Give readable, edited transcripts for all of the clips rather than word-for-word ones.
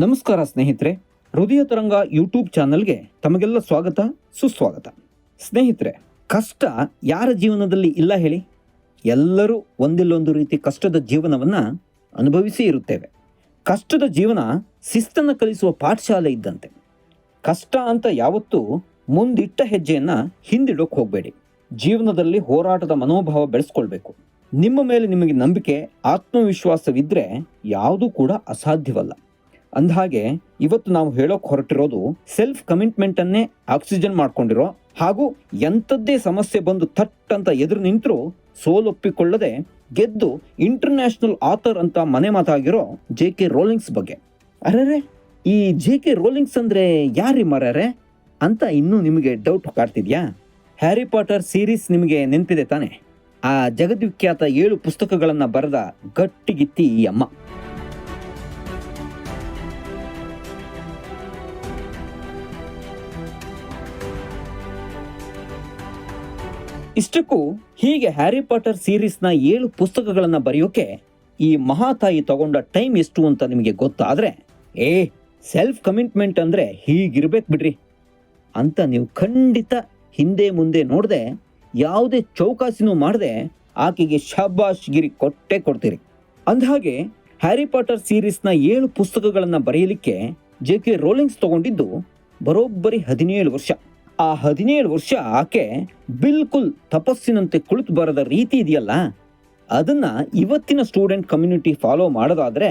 ನಮಸ್ಕಾರ ಸ್ನೇಹಿತರೆ, ಹೃದಯ ತರಂಗ ಯೂಟ್ಯೂಬ್ ಚಾನಲ್ಗೆ ತಮಗೆಲ್ಲ ಸ್ವಾಗತ ಸುಸ್ವಾಗತ. ಸ್ನೇಹಿತರೆ, ಕಷ್ಟ ಯಾರ ಜೀವನದಲ್ಲಿ ಇಲ್ಲ ಹೇಳಿ? ಎಲ್ಲರೂ ಒಂದಿಲ್ಲೊಂದು ರೀತಿ ಕಷ್ಟದ ಜೀವನವನ್ನು ಅನುಭವಿಸಿ ಇರುತ್ತೇವೆ. ಕಷ್ಟದ ಜೀವನ ಶಿಸ್ತನ್ನು ಕಲಿಸುವ ಪಾಠಶಾಲೆ ಇದ್ದಂತೆ. ಕಷ್ಟ ಅಂತ ಯಾವತ್ತೂ ಮುಂದಿಟ್ಟ ಹೆಜ್ಜೆಯನ್ನು ಹಿಂದಿಡೋಕೆ ಹೋಗಬೇಡಿ. ಜೀವನದಲ್ಲಿ ಹೋರಾಟದ ಮನೋಭಾವ ಬೆಳೆಸ್ಕೊಳ್ಬೇಕು. ನಿಮ್ಮ ಮೇಲೆ ನಿಮಗೆ ನಂಬಿಕೆ, ಆತ್ಮವಿಶ್ವಾಸವಿದ್ದರೆ ಯಾವುದೂ ಕೂಡ ಅಸಾಧ್ಯವಲ್ಲ. ಅಂದಹಾಗೆ ಇವತ್ತು ನಾವು ಹೇಳೋಕೆ ಹೊರಟಿರೋದು ಸೆಲ್ಫ್ ಕಮಿಟ್ಮೆಂಟನ್ನೇ ಆಕ್ಸಿಜನ್ ಮಾಡ್ಕೊಂಡಿರೋ ಹಾಗೂ ಎಂಥದ್ದೇ ಸಮಸ್ಯೆ ಬಂದು ಥಟ್ ಅಂತ ಎದುರು ನಿಂತರೂ ಸೋಲೊಪ್ಪಿಕೊಳ್ಳದೆ ಗೆದ್ದು ಇಂಟರ್ನ್ಯಾಷನಲ್ ಆಥರ್ ಅಂತ ಮನೆ ಮಾತಾಗಿರೋ JK ರೋಲಿಂಗ್ಸ್ ಬಗ್ಗೆ. ಅರೆ, ಈ JK ರೋಲಿಂಗ್ಸ್ ಅಂದರೆ ಯಾರಿ ಮರರೆ ಅಂತ ಇನ್ನೂ ನಿಮಗೆ ಡೌಟ್ ಕಾಡ್ತಿದ್ಯಾ? ಹ್ಯಾರಿ ಪಾಟರ್ ಸೀರೀಸ್ ನಿಮಗೆ ನೆನಪಿದೆ ತಾನೆ? ಆ ಜಗದ್ವಿಖ್ಯಾತ 7 ಪುಸ್ತಕಗಳನ್ನು ಬರೆದ ಗಟ್ಟಿಗಿತ್ತಿ ಈ ಅಮ್ಮ. ಇಷ್ಟಕ್ಕೂ ಹೀಗೆ ಹ್ಯಾರಿ ಪಾಟರ್ ಸೀರೀಸ್ನ 7 ಪುಸ್ತಕಗಳನ್ನು ಬರೆಯೋಕೆ ಈ ಮಹಾತಾಯಿ ತಗೊಂಡ ಟೈಮ್ ಎಷ್ಟು ಅಂತ ನಿಮಗೆ ಗೊತ್ತಾದರೆ, ಸೆಲ್ಫ್ ಕಮಿಟ್ಮೆಂಟ್ ಅಂದರೆ ಹೀಗಿರ್ಬೇಕು ಬಿಡ್ರಿ ಅಂತ ನೀವು ಖಂಡಿತ ಹಿಂದೆ ಮುಂದೆ ನೋಡದೆ ಯಾವುದೇ ಚೌಕಾಸಿನೂ ಮಾಡದೆ ಆಕೆಗೆ ಶಾಬಾಷ್ಗಿರಿ ಕೊಟ್ಟೇ ಕೊಡ್ತೀರಿ. ಅಂದಹಾಗೆ ಹ್ಯಾರಿ ಪಾಟರ್ ಸೀರೀಸ್ನ 7 ಪುಸ್ತಕಗಳನ್ನು ಬರೆಯಲಿಕ್ಕೆ JK ರೋಲಿಂಗ್ಸ್ ತಗೊಂಡಿದ್ದು ಬರೋಬ್ಬರಿ 17 ವರ್ಷ. ಆ 17 ವರ್ಷ ಆಕೆ ಬಿಲ್ಕುಲ್ ತಪಸ್ಸಿನಂತೆ ಕುಳಿತು ಬರದ ರೀತಿ ಇದೆಯಲ್ಲ, ಅದನ್ನ ಇವತ್ತಿನ ಸ್ಟೂಡೆಂಟ್ ಕಮ್ಯುನಿಟಿ ಫಾಲೋ ಮಾಡೋದಾದ್ರೆ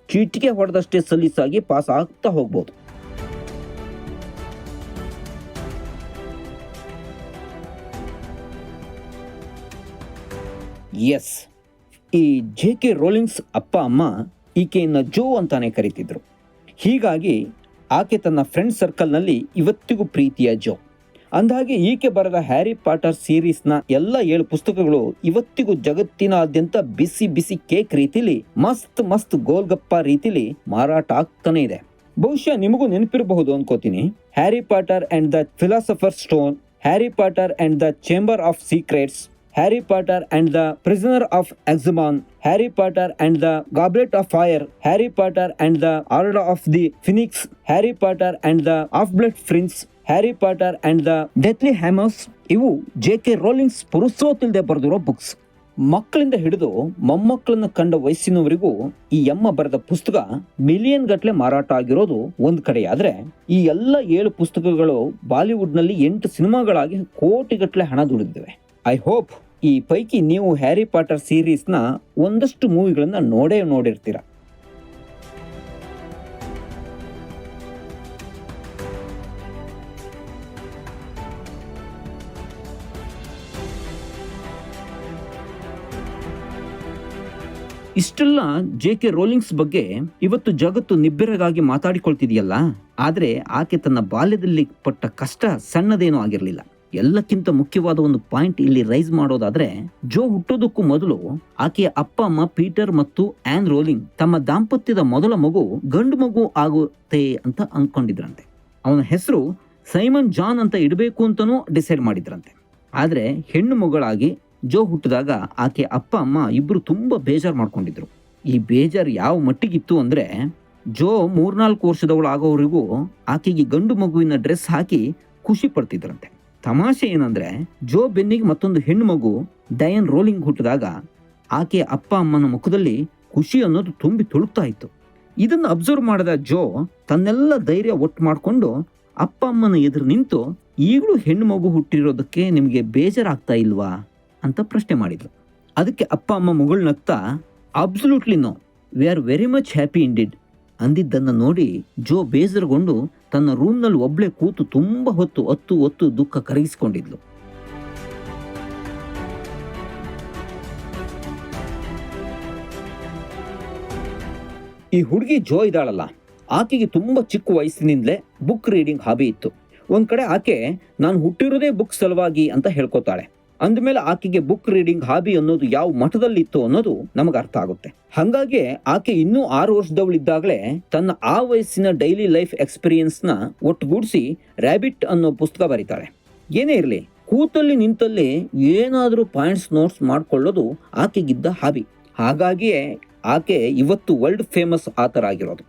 ಚೀಟಿಗೆ ಹೊಡೆದಷ್ಟೇ ಸಲೀಸಾಗಿ ಪಾಸ್ ಆಗ್ತಾ ಹೋಗ್ಬೋದು. ಎಸ್, ಈ JK ರೋಲಿಂಗ್ಸ್ ಅಪ್ಪ ಅಮ್ಮ ಈಕೆಯನ್ನು ಜೋ ಅಂತಾನೆ ಕರೀತಿದ್ರು. ಹೀಗಾಗಿ ಆಕೆ ತನ್ನ ಫ್ರೆಂಡ್ ಸರ್ಕಲ್ನಲ್ಲಿ ಇವತ್ತಿಗೂ ಪ್ರೀತಿಯ ಜೋ. ಅಂದಹಾಗೆ ಈಕೆ ಬರೆದ ಹ್ಯಾರಿ ಪಾಟರ್ ಸೀರೀಸ್ನ ಎಲ್ಲ 7 ಪುಸ್ತಕಗಳು ಇವತ್ತಿಗೂ ಜಗತ್ತಿನಾದ್ಯಂತ ಬಿಸಿ ಬಿಸಿ ಕೇಕ್ ರೀತಿಲಿ ಮಸ್ತ್ ಗೋಲ್ಗಪ್ಪ ರೀತಿಲಿ ಮಾರಾಟ ಆಗ್ತಾನೆ ಇದೆ. ಬಹುಶಃ ನಿಮಗೂ ನೆನಪಿರಬಹುದು ಅನ್ಕೋತೀನಿ. Harry Potter and the philosopher stone, Harry Potter and the chamber of secrets, Harry Potter and the prisoner of Azkaban, Harry Potter and the goblet of fire, Harry Potter and the order of the phoenix, Harry Potter and the half blood prince, Harry Potter and the deathly hallows. ಇವು JK Rowling's ಪುರುಸೋತಿಲ್ದೆ ಬರೆದಿರೋ books. ಮಕ್ಕಳಿಂದ ಹಿಡಿದು ಮೊಮ್ಮಕ್ಕಳನ್ನ ಕಂಡ ವಯಸ್ಸಿನವರಿಗೂ ಈ ಅಮ್ಮ ಬರೆದ ಪುಸ್ತಕ ಮಿಲಿಯನ್ ಗಟ್ಟಲೆ ಮಾರಾಟ ಆಗಿರೋದು ಒಂದ್ ಕಡೆಯಾದ್ರೆ, ಈ ಎಲ್ಲ 7 ಪುಸ್ತಕಗಳು ಬಾಲಿವುಡ್ ನಲ್ಲಿ 8 ಸಿನಿಮಾಗಳಾಗಿ ಕೋಟಿಗಟ್ಟಲೆ ಹಣ ದುಡಿದಿವೆ. ಐ ಹೋಪ್ ಈ ಪೈಕಿ ನೀವು ಹ್ಯಾರಿ ಪಾಟರ್ ಸೀರೀಸ್ನ ಒಂದಷ್ಟು ಮೂವಿಗಳನ್ನ ನೋಡಿರ್ತೀರ. ಇಷ್ಟೆಲ್ಲ JK ರೋಲಿಂಗ್ಸ್ ಬಗ್ಗೆ ಇವತ್ತು ಜಗತ್ತು ನಿಬ್ಬೆರಗಾಗಿ ಮಾತಾಡಿಕೊಳ್ತಿದೆಯಲ್ಲ, ಆದ್ರೆ ಆಕೆ ತನ್ನ ಬಾಲ್ಯದಲ್ಲಿ ಪಟ್ಟ ಕಷ್ಟ ಸಣ್ಣದೇನೂ ಆಗಿರಲಿಲ್ಲ. ಎಲ್ಲಕ್ಕಿಂತ ಮುಖ್ಯವಾದ ಒಂದು ಪಾಯಿಂಟ್ ಇಲ್ಲಿ ರೈಸ್ ಮಾಡೋದಾದ್ರೆ, ಜೋ ಹುಟ್ಟೋದಕ್ಕೂ ಮೊದಲು ಆಕೆಯ ಅಪ್ಪ ಅಮ್ಮ ಪೀಟರ್ ಮತ್ತು ಆನ್ ರೋಲಿಂಗ್ ತಮ್ಮ ದಾಂಪತ್ಯದ ಮೊದಲ ಮಗು ಗಂಡು ಮಗು ಆಗುತ್ತೆ ಅಂತ ಅಂದ್ಕೊಂಡಿದ್ರಂತೆ. ಅವನ ಹೆಸರು ಸೈಮನ್ ಜಾನ್ ಅಂತ ಇಡಬೇಕು ಅಂತನೂ ಡಿಸೈಡ್ ಮಾಡಿದ್ರಂತೆ. ಆದ್ರೆ ಹೆಣ್ಣು ಮಗಳಾಗಿ ಜೋ ಹುಟ್ಟಿದಾಗ ಆಕೆ ಅಪ್ಪ ಅಮ್ಮ ಇಬ್ರು ತುಂಬಾ ಬೇಜಾರು ಮಾಡ್ಕೊಂಡಿದ್ರು. ಈ ಬೇಜಾರು ಯಾವ ಮಟ್ಟಿಗಿತ್ತು ಅಂದ್ರೆ, ಜೋ 3-4 ವರ್ಷದವಳು ಆಗೋವರೆಗೂ ಆಕೆಗೆ ಗಂಡು ಮಗುವಿನ ಡ್ರೆಸ್ ಹಾಕಿ ಖುಷಿ ಪಡ್ತಿದ್ರಂತೆ. ತಮಾಷೆ ಏನಂದ್ರೆ, ಜೋ ಬೆನ್ನಿಗೆ ಮತ್ತೊಂದು ಹೆಣ್ಣು ಮಗು ಡಯನ್ ರೋಲಿಂಗ್ ಹುಟ್ಟಿದಾಗ ಆಕೆಯ ಅಪ್ಪ ಅಮ್ಮನ ಮುಖದಲ್ಲಿ ಖುಷಿ ಅನ್ನೋದು ತುಂಬಿ ತುಳುಕ್ತಾ ಇತ್ತು. ಇದನ್ನು ಅಬ್ಸರ್ವ್ ಮಾಡಿದ ಜೋ ತನ್ನೆಲ್ಲ ಧೈರ್ಯ ಒಟ್ಟು ಮಾಡಿಕೊಂಡು ಅಪ್ಪ ಅಮ್ಮನ ಎದುರು ನಿಂತು, ಈಗಲೂ ಹೆಣ್ಣು ಮಗು ಹುಟ್ಟಿರೋದಕ್ಕೆ ನಿಮಗೆ ಬೇಜಾರಾಗ್ತಾ ಇಲ್ವಾ ಅಂತ ಪ್ರಶ್ನೆ ಮಾಡಿದ್ರು. ಅದಕ್ಕೆ ಅಪ್ಪ ಅಮ್ಮ ಮುಗುಳು ನಗ್ತಾ, absolutely no, we are very much happy indeed ಅಂದಿದ್ದನ್ನು ನೋಡಿ ಜೋ ಬೇಜಾರುಗೊಂಡು ತನ್ನ ರೂಮ್ನಲ್ಲಿ ಒಬ್ಳೆ ಕೂತು ತುಂಬಾ ಹೊತ್ತು ದುಃಖ ಕರಗಿಸಿಕೊಂಡಿದ್ಲು. ಈ ಹುಡುಗಿ ಜೋ ಇದ್ದಾಳಲ್ಲ, ಆಕೆಗೆ ತುಂಬಾ ಚಿಕ್ಕ ವಯಸ್ಸಿನಿಂದಲೇ ಬುಕ್ ರೀಡಿಂಗ್ ಹಾಬಿ ಇತ್ತು. ಒಂದ್ ಕಡೆ ಆಕೆ ನಾನು ಹುಟ್ಟಿರೋದೇ ಬುಕ್ ಸಲುವಾಗಿ ಅಂತ ಹೇಳ್ಕೊತಾಳೆ. ಅಂದಮೇಲೆ ಆಕೆಗೆ ಬುಕ್ ರೀಡಿಂಗ್ ಹಾಬಿ ಅನ್ನೋದು ಯಾವ ಮಠದಲ್ಲಿತ್ತು ಅನ್ನೋದು ನಮಗೆ ಅರ್ಥ ಆಗುತ್ತೆ. ಹಾಗಾಗಿ ಆಕೆ ಇನ್ನೂ 6 ವರ್ಷದವಳಿದ್ದಾಗಲೇ ತನ್ನ ಆ ವಯಸ್ಸಿನ ಡೈಲಿ ಲೈಫ್ ಎಕ್ಸ್ಪೀರಿಯನ್ಸ್ನ ಒಟ್ಟುಗೂಡಿಸಿ ರ್ಯಾಬಿಟ್ ಅನ್ನೋ ಪುಸ್ತಕ ಬರೀತಾಳೆ. ಏನೇ ಇರಲಿ, ಕೂತಲ್ಲಿ ನಿಂತಲ್ಲಿ ಏನಾದರೂ ಪಾಯಿಂಟ್ಸ್ ನೋಟ್ಸ್ ಮಾಡ್ಕೊಳ್ಳೋದು ಆಕೆಗಿದ್ದ ಹಾಬಿ. ಹಾಗಾಗಿಯೇ ಆಕೆ ಇವತ್ತು ವರ್ಲ್ಡ್ ಫೇಮಸ್ ಆಥರ್ ಆಗಿರೋದು.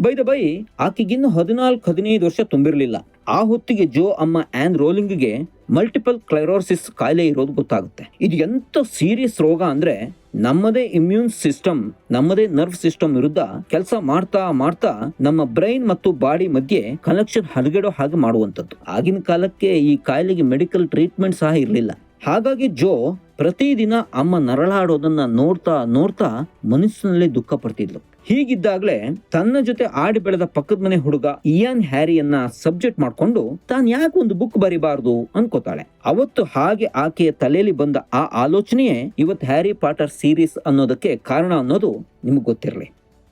ಬೈ ದ ಬೈ ಆಕೆಗಿನ್ನು 14-15 ವರ್ಷ ತುಂಬಿರಲಿಲ್ಲ. ಆ ಹೊತ್ತಿಗೆ ಜೋ ಅಮ್ಮ ಆನ್ ರೋಲಿಂಗ್ಗೆ ಮಲ್ಟಿಪಲ್ ಕ್ಲೈರೋಸಿಸ್ ಕಾಯಿಲೆ ಇರೋದು ಗೊತ್ತಾಗುತ್ತೆ. ಇದು ಎಂತ ಸೀರಿಯಸ್ ರೋಗ ಅಂದ್ರೆ ನಮ್ಮದೇ ಇಮ್ಯೂನ್ ಸಿಸ್ಟಮ್, ನಮ್ಮದೇ ನರ್ವ್ ಸಿಸ್ಟಮ್ ವಿರುದ್ಧ ಕೆಲಸ ಮಾಡ್ತಾ ಮಾಡ್ತಾ ನಮ್ಮ ಬ್ರೈನ್ ಮತ್ತು ಬಾಡಿ ಮಧ್ಯೆ ಕನೆಕ್ಷನ್ ಹರಗಿಡೋ ಹಾಗೆ ಮಾಡುವಂಥದ್ದು. ಆಗಿನ ಕಾಲಕ್ಕೆ ಈ ಕಾಯಿಲೆಗೆ ಮೆಡಿಕಲ್ ಟ್ರೀಟ್ಮೆಂಟ್ ಸಹ ಇರಲಿಲ್ಲ. ಹಾಗಾಗಿ ಜೋ ಪ್ರತಿದಿನ ಅಮ್ಮ ನರಳಾಡೋದನ್ನ ನೋಡ್ತಾ ನೋಡ್ತಾ ಮನಸ್ಸಿನಲ್ಲಿ ದುಃಖ ಪಡ್ತಿದ್ಲು. ಹೀಗಿದ್ದಾಗಲೇ ತನ್ನ ಜೊತೆ ಆಡಿ ಬೆಳೆದ ಪಕ್ಕದ ಮನೆ ಹುಡುಗ ಇಯಾನ್ ಹ್ಯಾರಿಯನ್ನ ಸಬ್ಜೆಕ್ಟ್ ಮಾಡ್ಕೊಂಡು ತಾನ್ ಯಾಕೆ ಒಂದು ಬುಕ್ ಬರಿಬಾರ್ದು ಅನ್ಕೋತಾಳೆ. ಅವತ್ತು ಹಾಗೆ ಆಕೆಯ ತಲೆಯಲ್ಲಿ ಬಂದ ಆ ಆಲೋಚನೆಯೇ ಇವತ್ತು ಹ್ಯಾರಿ ಪಾಟರ್ ಸೀರೀಸ್ ಅನ್ನೋದಕ್ಕೆ ಕಾರಣ ಅನ್ನೋದು ನಿಮ್ಗೆ ಗೊತ್ತಿರಲಿ.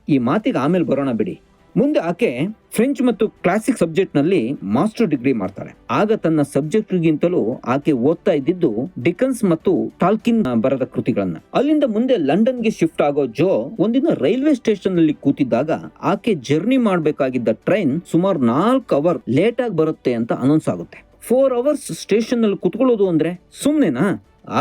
ಈ ಮಾತಿಗೆ ಆಮೇಲೆ ಬರೋಣ ಬಿಡಿ. ಮುಂದೆ ಆಕೆ ಫ್ರೆಂಚ್ ಮತ್ತು ಕ್ಲಾಸಿಕ್ ಸಬ್ಜೆಕ್ಟ್ ನಲ್ಲಿ ಮಾಸ್ಟರ್ ಡಿಗ್ರಿ ಮಾಡ್ತಾಳೆ. ಆಗ ತನ್ನ ಸಬ್ಜೆಕ್ಟ್ಗಿಂತಲೂ ಆಕೆ ಓದ್ತಾ ಇದ್ದಿದ್ದು ಡಿಕನ್ಸ್ ಮತ್ತು ಟಾಲ್ಕಿನ್ ಬರೆದ ಕೃತಿಗಳನ್ನ. ಅಲ್ಲಿಂದ ಮುಂದೆ ಲಂಡನ್ಗೆ ಶಿಫ್ಟ್ ಆಗೋ ಜೋ ಒಂದಿನ ರೈಲ್ವೆ ಸ್ಟೇಷನ್ ನಲ್ಲಿ ಕೂತಿದ್ದಾಗ ಆಕೆ ಜರ್ನಿ ಮಾಡಬೇಕಾಗಿದ್ದ ಟ್ರೈನ್ ಸುಮಾರು 4 ಅವರ್ ಲೇಟ್ ಆಗಿ ಬರುತ್ತೆ ಅಂತ ಅನೌನ್ಸ್ ಆಗುತ್ತೆ. 4 ಅವರ್ಸ್ ಸ್ಟೇಷನ್ ನಲ್ಲಿ ಕುತ್ಕೊಳ್ಳೋದು ಅಂದ್ರೆ ಸುಮ್ನೆನಾ?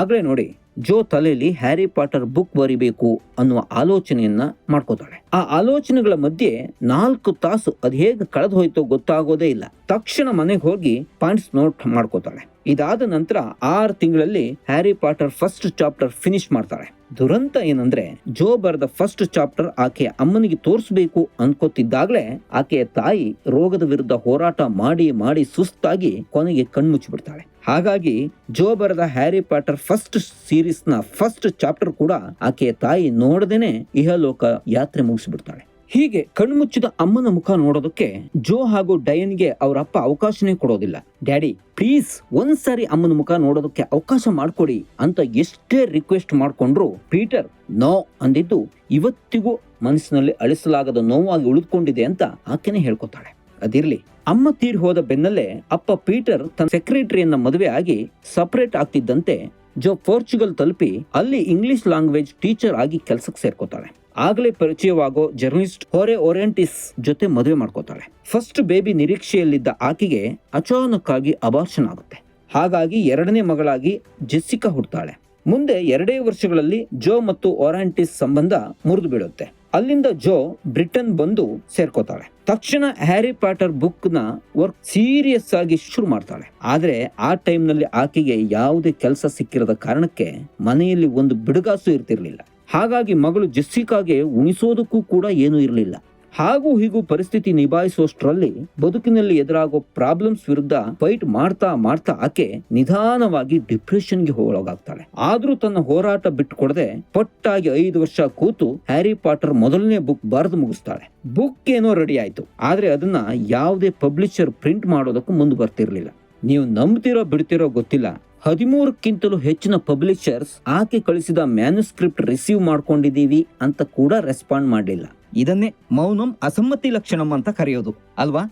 ಆಗ್ಲೇ ನೋಡಿ ಜೋ ತಲೆಯಲ್ಲಿ ಹ್ಯಾರಿ ಪಾಟರ್ ಬುಕ್ ಬರಿಬೇಕು ಅನ್ನುವ ಆಲೋಚನೆಯನ್ನ ಮಾಡ್ಕೋತಾಳೆ. ಆ ಆಲೋಚನೆಗಳ ಮಧ್ಯೆ 4 ತಾಸು ಅದು ಹೇಗೆ ಕಳೆದು ಹೋಯ್ತೋ ಗೊತ್ತಾಗೋದೇ ಇಲ್ಲ. ತಕ್ಷಣ ಮನೆಗೆ ಹೋಗಿ ಪಾಯಿಂಟ್ಸ್ ನೋಟ್ ಮಾಡ್ಕೋತಾಳೆ. ಇದಾದ ನಂತರ 6 ತಿಂಗಳಲ್ಲಿ Harry Potter first chapter finish ಮಾಡ್ತಾಳೆ. ದುರಂತ ಏನಂದ್ರೆ ಜೋ ಬರೆದ ಫಸ್ಟ್ ಚಾಪ್ಟರ್ ಆಕೆಯ ಅಮ್ಮನಿಗೆ ತೋರಿಸಬೇಕು ಅನ್ಕೋತಿದ್ದಾಗ್ಲೇ ಆಕೆಯ ತಾಯಿ ರೋಗದ ವಿರುದ್ಧ ಹೋರಾಟ ಮಾಡಿ ಮಾಡಿ ಸುಸ್ತಾಗಿ ಕೊನೆಗೆ ಕಣ್ಮುಚ್ಚಿ ಬಿಡ್ತಾಳೆ. ಹಾಗಾಗಿ ಜೋ ಬರೆದ ಹ್ಯಾರಿ ಪಾಟರ್ ಫಸ್ಟ್ ಸೀರೀಸ್ ನ ಫಸ್ಟ್ ಚಾಪ್ಟರ್ ಕೂಡ ಆಕೆಯ ತಾಯಿ ನೋಡದೇನೆ ಇಹಲೋಕ ಯಾತ್ರೆ ಮುಗಿಸ್ಬಿಡ್ತಾಳೆ. ಹೀಗೆ ಕಣ್ಮುಚ್ಚಿದ ಅಮ್ಮನ ಮುಖ ನೋಡೋದಕ್ಕೆ ಜೋ ಹಾಗೂ ಡಯನ್ಗೆ ಅವರ ಅಪ್ಪ ಅವಕಾಶನೇ ಕೊಡೋದಿಲ್ಲ. ಡ್ಯಾಡಿ ಪ್ಲೀಸ್ ಒಂದ್ಸಾರಿ ಅಮ್ಮನ ಮುಖ ನೋಡೋದಕ್ಕೆ ಅವಕಾಶ ಮಾಡ್ಕೊಡಿ ಅಂತ ಎಷ್ಟೇ ರಿಕ್ವೆಸ್ಟ್ ಮಾಡ್ಕೊಂಡ್ರು ಪೀಟರ್ ನೋ ಅಂದಿದ್ದು ಇವತ್ತಿಗೂ ಮನಸ್ಸಿನಲ್ಲಿ ಅಳಿಸಲಾಗದ ನೋವಾಗಿ ಉಳಿದುಕೊಂಡಿದೆ ಅಂತ ಆಕೆನೆ ಹೇಳ್ಕೊತಾಳೆ. ಅದಿರ್ಲಿ, ಅಮ್ಮ ತೀರ್ ಹೋದ ಬೆನ್ನಲ್ಲೇ ಅಪ್ಪ ಪೀಟರ್ ತನ್ನ ಸೆಕ್ರೆಟರಿಯನ್ನ ಮದುವೆ ಆಗಿ ಸಪರೇಟ್ ಆಗ್ತಿದ್ದಂತೆ ಜೋ ಪೋರ್ಚುಗಲ್ ತಲುಪಿ ಅಲ್ಲಿ ಇಂಗ್ಲಿಷ್ ಲ್ಯಾಂಗ್ವೇಜ್ ಟೀಚರ್ ಆಗಿ ಕೆಲಸಕ್ಕೆ ಸೇರ್ಕೋತಾಳೆ. ಆಗಲೇ ಪರಿಚಯವಾಗೋ ಜರ್ನಲಿಸ್ಟ್ ಹೋರೆ ಓರೆಂಟಿಸ್ ಜೊತೆ ಮದುವೆ ಮಾಡ್ಕೋತಾಳೆ. ಫಸ್ಟ್ ಬೇಬಿ ನಿರೀಕ್ಷೆಯಲ್ಲಿದ್ದ ಆಕೆಗೆ ಅಚಾನಕ್ ಆಗಿ ಅಬಾರ್ಷನ್ ಆಗುತ್ತೆ. ಹಾಗಾಗಿ 2ನೇ ಮಗಳಾಗಿ ಜೆಸ್ಸಿಕಾ ಹುಡ್ತಾಳೆ. ಮುಂದೆ 2 ವರ್ಷಗಳಲ್ಲಿ ಜೋ ಮತ್ತು ಓರೆಂಟಿಸ್ ಸಂಬಂಧ ಮುರಿದು ಬೀಳುತ್ತೆ. ಅಲ್ಲಿಂದ ಜೋ ಬ್ರಿಟನ್ ಬಂದು ಸೇರ್ಕೋತಾಳೆ. ತಕ್ಷಣ ಹ್ಯಾರಿ ಪಾಟರ್ ಬುಕ್ ನ ವರ್ಕ್ ಸೀರಿಯಸ್ ಆಗಿ ಶುರು ಮಾಡ್ತಾಳೆ. ಆದ್ರೆ ಆ ಟೈಮ್ ನಲ್ಲಿ ಆಕೆಗೆ ಯಾವುದೇ ಕೆಲಸ ಸಿಕ್ಕಿರದ ಕಾರಣಕ್ಕೆ ಮನೆಯಲ್ಲಿ ಒಂದು ಬಿಡುಗಾಸು ಇರ್ತಿರ್ಲಿಲ್ಲ. ಹಾಗಾಗಿ ಮಗಳು ಜೆಸ್ಸಿಕಾಗೆ ಉಣಿಸೋದಕ್ಕೂ ಕೂಡ ಏನೂ ಇರಲಿಲ್ಲ. ಹಾಗೂ ಹೀಗೂ ಪರಿಸ್ಥಿತಿ ನಿಭಾಯಿಸುವಷ್ಟರಲ್ಲಿ ಬದುಕಿನಲ್ಲಿ ಎದುರಾಗೋ ಪ್ರಾಬ್ಲಮ್ಸ್ ವಿರುದ್ಧ ಫೈಟ್ ಮಾಡ್ತಾ ಮಾಡ್ತಾ ಆಕೆ ನಿಧಾನವಾಗಿ ಡಿಪ್ರೆಷನ್ಗೆ ಒಳಗಾಗ್ತಾಳೆ. ಆದ್ರೂ ತನ್ನ ಹೋರಾಟ ಬಿಟ್ಟುಕೊಡದೆ ಪಟ್ಟಾಗಿ 5 ವರ್ಷ ಕೂತು ಹ್ಯಾರಿ ಪಾಟರ್ ಮೊದಲನೇ ಬುಕ್ ಬರೆದು ಮುಗಿಸ್ತಾಳೆ. ಬುಕ್ ಏನೋ ರೆಡಿ ಆಯ್ತು, ಆದ್ರೆ ಅದನ್ನ ಯಾವುದೇ ಪಬ್ಲಿಷರ್ ಪ್ರಿಂಟ್ ಮಾಡೋದಕ್ಕೂ ಮುಂದೆ ಬರ್ತಿರ್ಲಿಲ್ಲ. ನೀವು ನಂಬ್ತಿರೋ ಬಿಡ್ತಿರೋ ಗೊತ್ತಿಲ್ಲ, 13ಕ್ಕಿಂತಲೂ ಹೆಚ್ಚಿನ ಪಬ್ಲಿಷರ್ಸ್ ಆಕೆ ಕಳಿಸಿದ ಮ್ಯಾನುಸ್ಕ್ರಿಪ್ಟ್ ರಿಸೀವ್ ಮಾಡ್ಕೊಂಡಿದೀವಿ ಅಂತ ಕೂಡ ರೆಸ್ಪಾಂಡ್ ಮಾಡಲಿಲ್ಲ. ಇದನ್ನೇ ಮೌನಂ ಅಸಮ್ಮತಿ ಲಕ್ಷಣಂ ಅಂತ ಕರೆಯೋದು ಅಲ್ವಾ?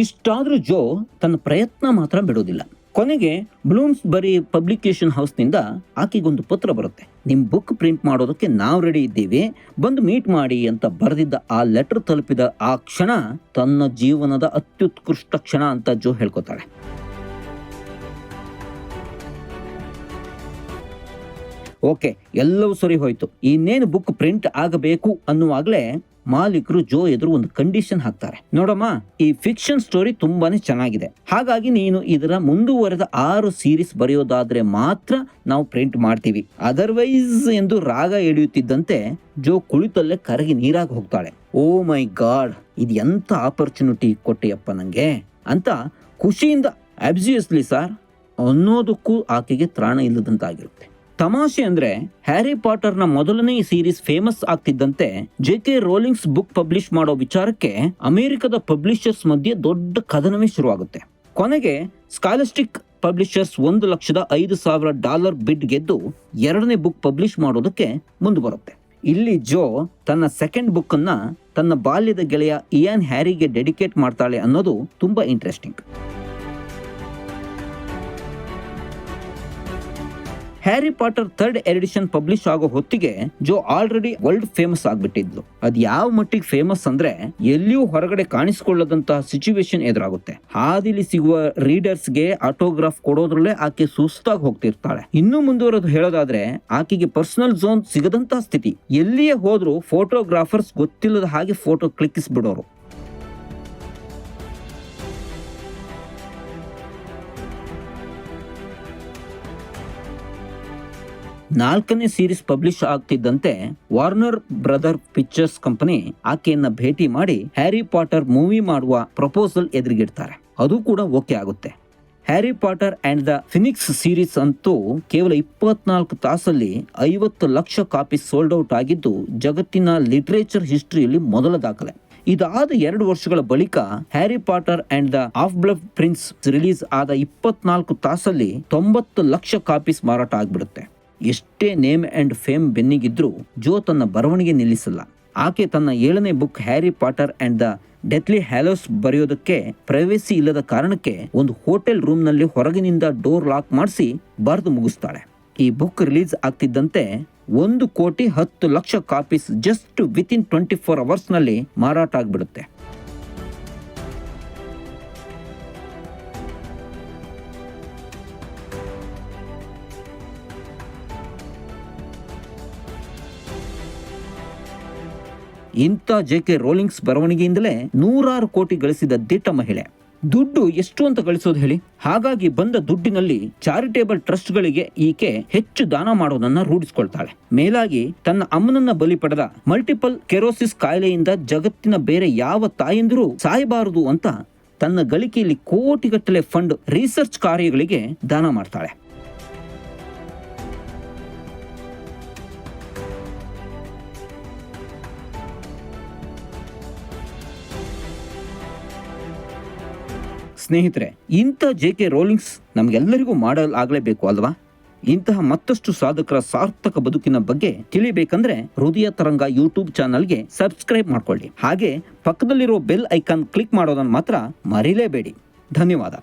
ಇಷ್ಟಾದ್ರೂ ಜೋ ತನ್ನ ಪ್ರಯತ್ನ ಮಾತ್ರ ಬಿಡೋದಿಲ್ಲ. ಕೊನೆಗೆ ಬ್ಲೂಮ್ಸ್ಬರಿ ಪಬ್ಲಿಕೇಶನ್ ಹೌಸ್ನಿಂದ ಆಕೆಗೊಂದು ಪತ್ರ ಬರುತ್ತೆ. ನಿಮ್ ಬುಕ್ ಪ್ರಿಂಟ್ ಮಾಡೋದಕ್ಕೆ ನಾವು ರೆಡಿ ಇದ್ದೀವಿ, ಬಂದು ಮೀಟ್ ಮಾಡಿ ಅಂತ ಬರೆದಿದ್ದ ಆ ಲೆಟರ್ ತಲುಪಿದ ಆ ಕ್ಷಣ ತನ್ನ ಜೀವನದ ಅತ್ಯುತ್ಕೃಷ್ಟ ಕ್ಷಣ ಅಂತ ಜೋ ಹೇಳ್ಕೊತಾಳೆ. ಓಕೆ, ಎಲ್ಲವೂ ಸರಿ ಹೋಯ್ತು, ಇನ್ನೇನು ಬುಕ್ ಪ್ರಿಂಟ್ ಆಗಬೇಕು ಅನ್ನುವಾಗ್ಲೇ ಮಾಲೀಕರು ಜೋ ಎದುರು ಒಂದು ಕಂಡೀಷನ್ ಹಾಕ್ತಾರೆ. ನೋಡಮ್ಮ, ಈ ಫಿಕ್ಷನ್ ಸ್ಟೋರಿ ತುಂಬಾನೇ ಚೆನ್ನಾಗಿದೆ, ಹಾಗಾಗಿ ನೀನು ಇದರ ಮುಂದುವರೆದ 6 ಸೀರೀಸ್ ಬರೆಯೋದಾದ್ರೆ ಮಾತ್ರ ನಾವು ಪ್ರಿಂಟ್ ಮಾಡ್ತೀವಿ, ಅದರ್ವೈಸ್ ಎಂದು ರಾಗ ಎಳೆಯುತ್ತಿದ್ದಂತೆ ಜೋ ಕುಳಿತಲ್ಲೇ ಕರಗಿ ನೀರಾಗಿ ಹೋಗ್ತಾಳೆ. ಓ ಮೈ ಗಾಡ್, ಇದು ಎಂತ ಆಪರ್ಚುನಿಟಿ ಕೊಟ್ಟೆಯಪ್ಪ ನಂಗೆ ಅಂತ ಖುಷಿಯಿಂದ ಅಬ್ಸಿಯಸ್ಲಿ ಸರ್ ಅನ್ನೋದಕ್ಕೂ ಆಕೆಗೆ ತ್ರಾಣ ಇಲ್ಲದಂತಾಗಿರುತ್ತೆ. ತಮಾಷೆ ಅಂದ್ರೆ ಹ್ಯಾರಿ ಪಾಟರ್ ನ ಮೊದಲನೇ ಸೀರೀಸ್ ಫೇಮಸ್ ಆಗ್ತಿದ್ದಂತೆ ಜೆ.ಕೆ. ರೋಲಿಂಗ್ಸ್ ಬುಕ್ ಪಬ್ಲಿಷ್ ಮಾಡೋ ವಿಚಾರಕ್ಕೆ ಅಮೆರಿಕದ ಪಬ್ಲಿಷರ್ಸ್ ಮಧ್ಯೆ ದೊಡ್ಡ ಕದನವೇ ಶುರುವಾಗುತ್ತೆ. ಕೊನೆಗೆ ಸ್ಕಾಲಸ್ಟಿಕ್ ಪಬ್ಲಿಷರ್ಸ್ $1,05,000 ಬಿಡ್ ಗೆದ್ದು 2ನೇ ಬುಕ್ ಪಬ್ಲಿಷ್ ಮಾಡೋದಕ್ಕೆ ಮುಂದೆ ಬರುತ್ತೆ. ಇಲ್ಲಿ ಜೋ ತನ್ನ ಸೆಕೆಂಡ್ ಬುಕ್ ಅನ್ನ ತನ್ನ ಬಾಲ್ಯದ ಗೆಳೆಯ ಇಯಾನ್ ಹ್ಯಾರಿಗೆ ಡೆಡಿಕೇಟ್ ಮಾಡ್ತಾಳೆ ಅನ್ನೋದು ತುಂಬಾ interesting. Harry Potter 3rd edition publish ಆಗೋ ಹೊತ್ತಿಗೆ ಜೋ ಆಲ್ರೆಡಿ ವರ್ಲ್ಡ್ ಫೇಮಸ್ ಆಗ್ಬಿಟ್ಟಿದ್ಲು. ಅದ್ ಯಾವ ಮಟ್ಟಿಗೆ ಫೇಮಸ್ ಅಂದ್ರೆ ಎಲ್ಲಿಯೂ ಹೊರಗಡೆ ಕಾಣಿಸಿಕೊಳ್ಳದಂತಹ ಸಿಚುವೇಶನ್ ಎದುರಾಗುತ್ತೆ. ಹಾದಿಲಿ ಸಿಗುವ ರೀಡರ್ಸ್ಗೆ ಆಟೋಗ್ರಾಫ್ ಕೊಡೋದ್ರಲ್ಲೇ ಆಕೆ ಸುಸ್ತಾಗಿ ಹೋಗ್ತಿರ್ತಾಳೆ. ಇನ್ನು ಮುಂದುವರೆದು ಹೇಳೋದಾದ್ರೆ ಆಕೆಗೆ ಪರ್ಸನಲ್ ಝೋನ್ ಸಿಗದಂತಹ ಸ್ಥಿತಿ. ಎಲ್ಲಿಯೇ ಹೋದ್ರೂ ಫೋಟೋಗ್ರಾಫರ್ಸ್ ಗೊತ್ತಿಲ್ಲದ ಹಾಗೆ ಫೋಟೋ ಕ್ಲಿಕ್ಕಿಸ್ಬಿಡೋರು. ನಾಲ್ಕನೇ ಸೀರೀಸ್ ಪಬ್ಲಿಷ್ ಆಗ್ತಿದ್ದಂತೆ ವಾರ್ನರ್ ಬ್ರದರ್ ಪಿಕ್ಚರ್ಸ್ ಕಂಪನಿ ಆಕೆಯನ್ನ ಭೇಟಿ ಮಾಡಿ ಹ್ಯಾರಿ ಪಾಟರ್ ಮೂವಿ ಮಾಡುವ ಪ್ರಪೋಸಲ್ ಎದುರಿಗಿಡ್ತಾರೆ. ಅದು ಕೂಡ ಓಕೆ ಆಗುತ್ತೆ. Harry Potter and the phoenix series ಅಂತೂ ಕೇವಲ 24 ತಾಸಲ್ಲಿ 50 ಲಕ್ಷ ಕಾಪಿ ಸೋಲ್ಡ್ ಔಟ್ ಆಗಿದ್ದು ಜಗತ್ತಿನ ಲಿಟರೇಚರ್ ಹಿಸ್ಟರಿಯಲ್ಲಿ ಮೊದಲ ದಾಖಲೆ. ಇದಾದ 2 ವರ್ಷಗಳ ಬಳಿಕ Harry Potter and the half blood prince release ಆದ 24 ತಾಸಲ್ಲಿ 90 ಲಕ್ಷ ಕಾಪೀಸ್ ಮಾರಾಟ ಆಗ್ಬಿಡುತ್ತೆ. ಎಷ್ಟೇ ನೇಮ್ ಅಂಡ್ ಫೇಮ್ ಬೆನ್ನಿಗಿದ್ರು ಜೋ ತನ್ನ ಬರವಣಿಗೆ ನಿಲ್ಲಿಸಲ್ಲ. ಆಕೆ ತನ್ನ 7ನೇ book Harry Potter and the deathly hallows ಬರೆಯೋದಕ್ಕೆ ಪ್ರೈವೇಸಿ ಇಲ್ಲದ ಕಾರಣಕ್ಕೆ ಒಂದು ಹೋಟೆಲ್ ರೂಮ್ ನಲ್ಲಿ ಹೊರಗಿನಿಂದ ಡೋರ್ ಲಾಕ್ ಮಾಡಿಸಿ ಬರೆದು ಮುಗಿಸ್ತಾಳೆ. ಈ ಬುಕ್ ರಿಲೀಸ್ ಆಗ್ತಿದ್ದಂತೆ 1,10,00,000 ಕಾಪೀಸ್ ಜಸ್ಟ್ ವಿತಿನ್ 24 ಅವರ್ಸ್ ನಲ್ಲಿ ಮಾರಾಟ ಆಗ್ಬಿಡುತ್ತೆ. ಇಂಥ ಜೆ.ಕೆ. ರೋಲಿಂಗ್ಸ್ ಬರವಣಿಗೆಯಿಂದಲೇ 100 ಕೋಟಿ ಗಳಿಸಿದ ದಿಟ್ಟ ಮಹಿಳೆ. ದುಡ್ಡು ಎಷ್ಟು ಅಂತ ಗಳಿಸೋದು ಹೇಳಿ? ಹಾಗಾಗಿ ಬಂದ ದುಡ್ಡಿನಲ್ಲಿ ಚಾರಿಟೇಬಲ್ ಟ್ರಸ್ಟ್ಗಳಿಗೆ ಈಕೆ ಹೆಚ್ಚು ದಾನ ಮಾಡೋದನ್ನ ರೂಢಿಸಿಕೊಳ್ತಾಳೆ. ಮೇಲಾಗಿ ತನ್ನ ಅಮ್ಮನನ್ನ ಬಲಿ ಪಡೆದ ಮಲ್ಟಿಪಲ್ ಕೆರೋಸಿಸ್ ಕಾಯಿಲೆಯಿಂದ ಜಗತ್ತಿನ ಬೇರೆ ಯಾವ ತಾಯಂದಿರೂ ಸಾಯಬಾರದು ಅಂತ ತನ್ನ ಗಳಿಕೆಯಲ್ಲಿ ಕೋಟಿಗಟ್ಟಲೆ ಫಂಡ್ ರಿಸರ್ಚ್ ಕಾರ್ಯಗಳಿಗೆ ದಾನ ಮಾಡ್ತಾಳೆ. ಸ್ನೇಹಿತರೆ, ಇಂಥ ಜೆ.ಕೆ. ರೋಲಿಂಗ್ಸ್ ನಮಗೆಲ್ಲರಿಗೂ ಮಾಡೆಲ್ ಆಗಲೇಬೇಕು ಅಲ್ವಾ? ಇಂತಹ ಮತ್ತಷ್ಟು ಸಾಧಕರ ಸಾರ್ಥಕ ಬದುಕಿನ ಬಗ್ಗೆ ತಿಳಿಬೇಕಂದ್ರೆ ಹೃದಯ ತರಂಗ ಯೂಟ್ಯೂಬ್ ಚಾನಲ್ಗೆ ಸಬ್ಸ್ಕ್ರೈಬ್ ಮಾಡ್ಕೊಳ್ಳಿ. ಹಾಗೆ ಪಕ್ಕದಲ್ಲಿರೋ ಬೆಲ್ ಐಕಾನ್ ಕ್ಲಿಕ್ ಮಾಡೋದನ್ನು ಮಾತ್ರ ಮರಿಲೇಬೇಡಿ. ಧನ್ಯವಾದ.